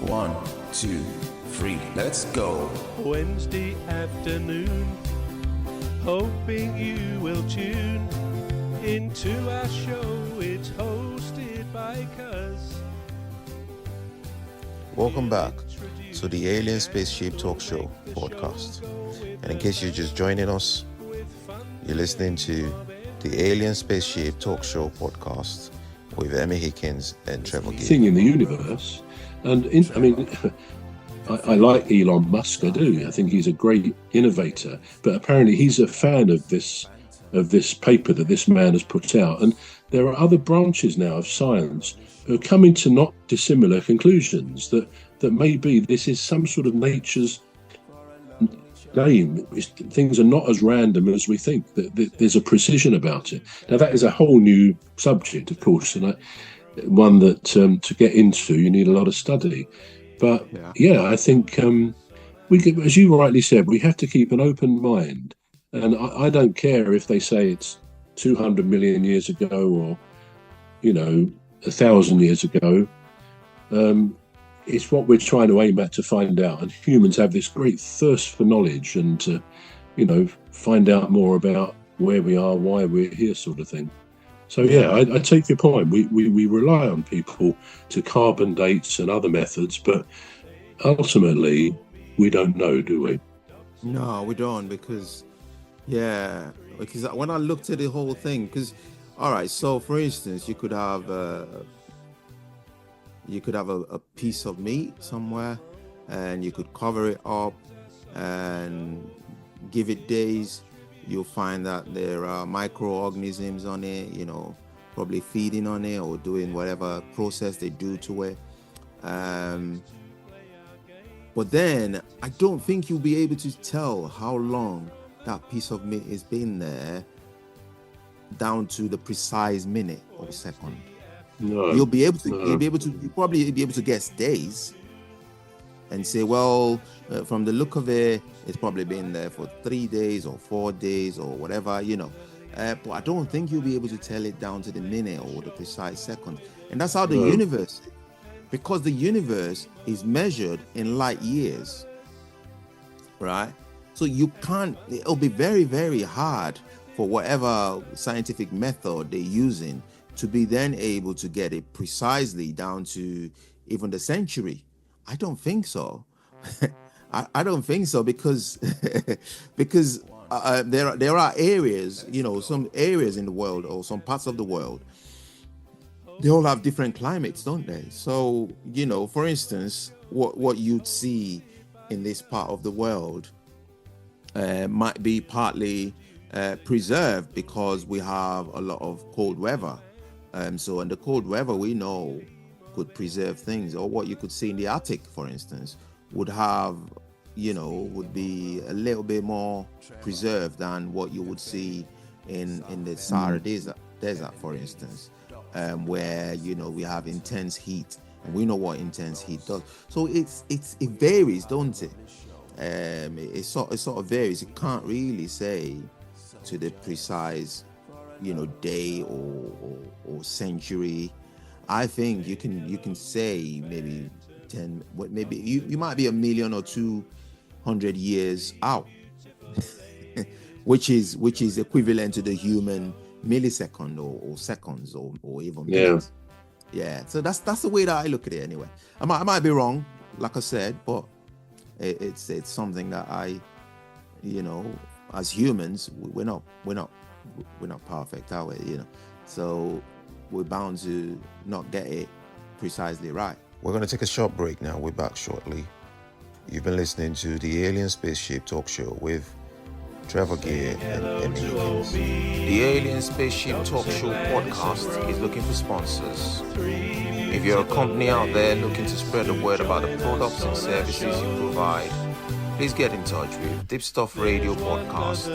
1, 2, 3, let's go. Wednesday afternoon, hoping you will tune into our show. It's hosted by Cuz. Welcome back to the Alien Spaceship Talk Show podcast. And in case you're just joining us, you're listening to the Alien Spaceship Talk Show podcast with Emmy, Hikins and Trevor. Thing in the universe. And I like Elon Musk, I do. I think he's a great innovator, but apparently he's a fan of this paper that this man has put out. And there are other branches now of science who are coming to not dissimilar conclusions that maybe this is some sort of nature's game. Things are not as random as we think. That there's a precision about it. Now that is a whole new subject, of course, and one that to get into you need a lot of study. But yeah, I think as you rightly said, we have to keep an open mind. And I don't care if they say it's 200 million years ago or 1,000 years ago. It's what we're trying to aim at to find out. And humans have this great thirst for knowledge and to, find out more about where we are, why we're here, sort of thing. So yeah, I take your point. We rely on people to carbon dates and other methods, but ultimately we don't know, do we? No, we don't, because when I looked at the whole thing, because all right, so for instance, you could have a piece of meat somewhere, and you could cover it up and give it days. You'll find that there are microorganisms on it, probably feeding on it or doing whatever process they do to it. But then I don't think you'll be able to tell how long that piece of meat has been there down to the precise minute or second. No, you'll probably be able to guess days and say, well, from the look of it, it's probably been there for 3 days or 4 days or whatever, but I don't think you'll be able to tell it down to the minute or the precise second. And that's how the universe, because the universe is measured in light years, right? So it'll be very, very hard for whatever scientific method they're using to be then able to get it precisely down to even the century. I don't think so. I don't think so because there are areas, some areas in the world or some parts of the world, they all have different climates, don't they? So, for instance, what you'd see in this part of the world might be partly preserved because we have a lot of cold weather. And the cold weather we know could preserve things, or what you could see in the Arctic, for instance, would be a little bit more preserved than what you would see in the Sahara desert, for instance, where we have intense heat, and we know what intense heat does. So it varies, don't it? It sort of varies. You can't really say to the precise day or century. I think you can say maybe 10, maybe you might be 1,000,000 or 200 years out, which is equivalent to the human millisecond or seconds or even minutes. Yeah. So that's the way that I look at it anyway. I might be wrong, like I said, but it's something that I, as humans, we're not perfect, are we? So we're bound to not get it precisely right. We're going to take a short break now. We're back shortly. You've been listening to the Alien Spaceship Talk Show with Trevor Gear and Emmy Hikins. The Alien Spaceship Talk Show podcast is looking for sponsors. If you're a company out there looking to spread the word about the products and services you provide, please get in touch with Deepstuff Radio Podcast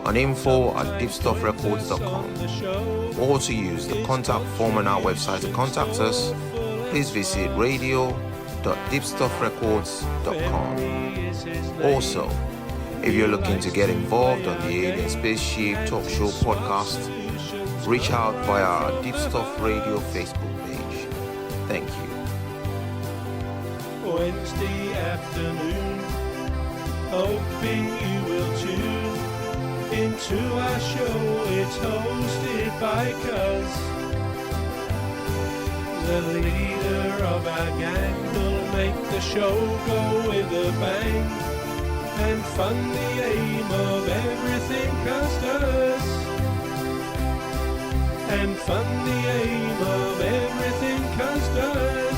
on info@deepstuffrecords.com, or to use the contact form on our website to contact us, please visit radio.deepstuffrecords.com. Also, if you're looking to get involved on the Alien Spaceship Talk Show podcast, reach out via our Deepstuff Radio Facebook page. Thank you. Wednesday afternoon. Hoping you will tune into our show. It's hosted by Cuz. The leader of our gang will make the show go with a bang and fund the aim of everything Cuz does. And fund the aim of everything Cuz does.